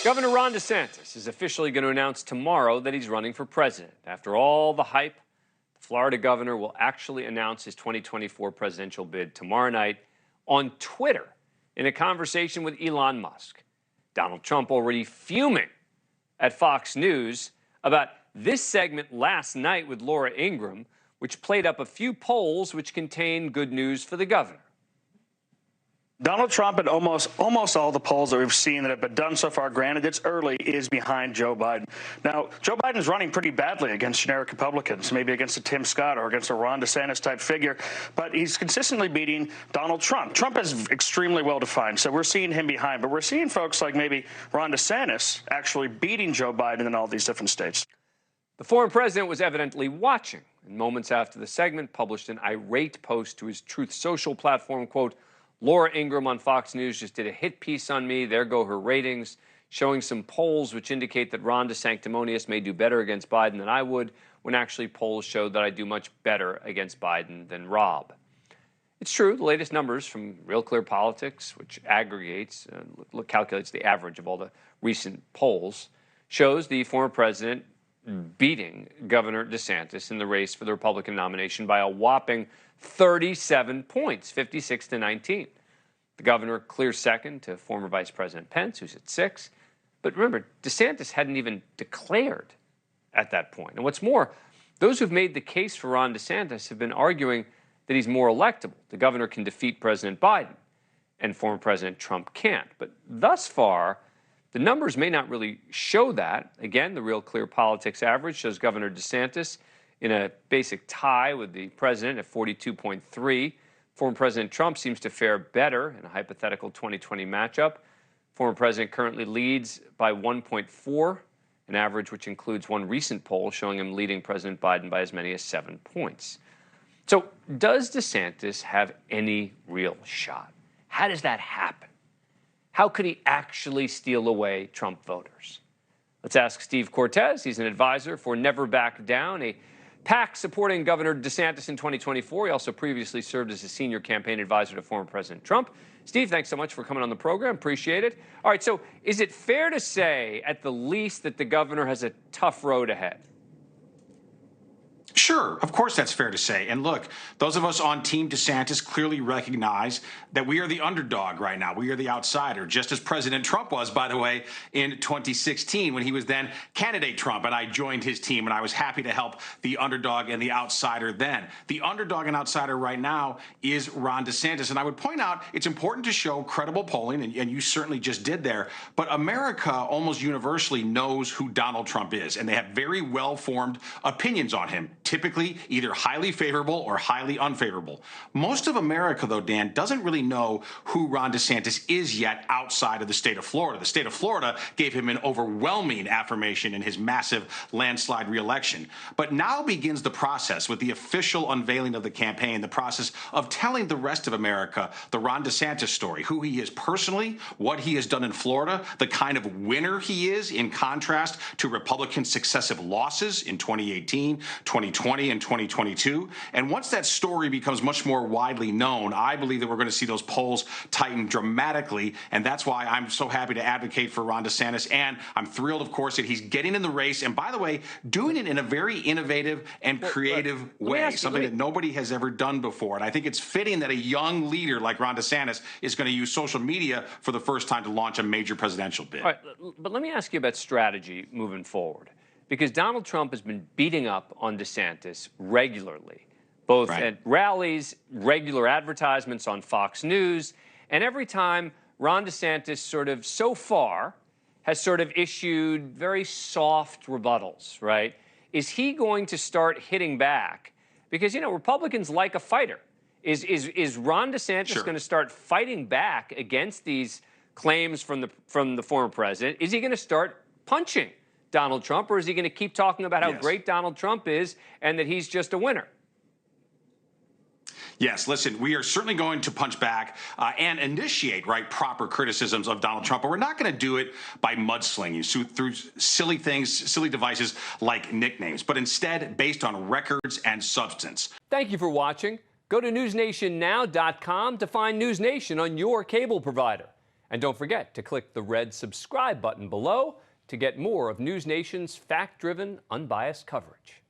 Governor Ron DeSantis is officially going to announce tomorrow that he's running for president. After all the hype, the Florida governor will actually announce his 2024 presidential bid tomorrow night on Twitter in a conversation with Elon Musk. Donald Trump already fuming at Fox News about this segment last night with Laura Ingraham, which played up a few polls which contain good news for the governor. Donald Trump and almost all the polls that we've seen that have been done so far, granted it's early, is behind Joe Biden. Now, Joe Biden's running pretty badly against generic Republicans, maybe against a Tim Scott or against a Ron DeSantis type figure, but he's consistently beating Donald Trump. Trump is extremely well defined, so we're seeing him behind, but we're seeing folks like maybe Ron DeSantis actually beating Joe Biden in all these different states. The former president was evidently watching, and moments after the segment published an irate post to his Truth Social platform, quote, Laura Ingraham on Fox News just did a hit piece on me. There go her ratings, showing some polls which indicate that Ron DeSanctimonious may do better against Biden than I would, when actually polls showed that I do much better against Biden than Rob. It's true, the latest numbers from Real Clear Politics, which aggregates, calculates the average of all the recent polls, shows the former president beating Governor DeSantis in the race for the Republican nomination by a whopping 37 points, 56 to 19. The governor clears second to former Vice President Pence, who's at 6. But remember, DeSantis hadn't even declared at that point. And what's more, those who've made the case for Ron DeSantis have been arguing that he's more electable. The governor can defeat President Biden, and former President Trump can't. But thus far, the numbers may not really show that. Again, the Real Clear Politics average shows Governor DeSantis in a basic tie with the president at 42.3. Former President Trump seems to fare better in a hypothetical 2020 matchup. Former president currently leads by 1.4, an average which includes one recent poll showing him leading President Biden by as many as 7 points. So does DeSantis have any real shot? How does that happen? How could he actually steal away Trump voters? Let's ask Steve Cortes. He's an advisor for Never Back Down, a PAC supporting Governor DeSantis in 2024. He also previously served as a senior campaign advisor to former President Trump. Steve, thanks so much for coming on the program. Appreciate it. All right, so is it fair to say, at the least, that the governor has a tough road ahead? Sure, of course that's fair to say. And look, those of us on Team DeSantis clearly recognize that we are the underdog right now. We are the outsider, just as President Trump was, by the way, in 2016 when he was then candidate Trump. And I joined his team, and I was happy to help the underdog and the outsider then. The underdog and outsider right now is Ron DeSantis. And I would point out it's important to show credible polling, and you certainly just did there. But America almost universally knows who Donald Trump is, and they have very well-formed opinions on him, typically either highly favorable or highly unfavorable. Most of America, though, Dan, doesn't really know who Ron DeSantis is yet outside of the state of Florida. The state of Florida gave him an overwhelming affirmation in his massive landslide reelection. But now begins the process with the official unveiling of the campaign, the process of telling the rest of America the Ron DeSantis story, who he is personally, what he has done in Florida, the kind of winner he is in contrast to Republicans' successive losses in 2018, 2020, and 2022. And once that story becomes much more widely known, I believe that we're going to see those polls tighten dramatically. And that's why I'm so happy to advocate for Ron DeSantis. And I'm thrilled, of course, that he's getting in the race. And by the way, doing it in a very innovative and creative way, something that nobody has ever done before. And I think it's fitting that a young leader like Ron DeSantis is going to use social media for the first time to launch a major presidential bid. All right, but let me ask you about strategy moving forward. Because Donald Trump has been beating up on DeSantis regularly, both at rallies, regular advertisements on Fox News, and every time Ron DeSantis so far has issued very soft rebuttals, right? Is he going to start hitting back? Because, Republicans like a fighter. Is Ron DeSantis going to start fighting back against these claims from the former president? Is he going to start punching Donald Trump, or is he going to keep talking about how great Donald Trump is and that he's just a winner? Yes, listen, we are certainly going to punch back and initiate proper criticisms of Donald Trump, but we're not going to do it by mudslinging through silly things, silly devices like nicknames, but instead based on records and substance. Thank you for watching. Go to newsnationnow.com to find NewsNation on your cable provider. And don't forget to click the red subscribe button below to get more of NewsNation's fact-driven, unbiased coverage.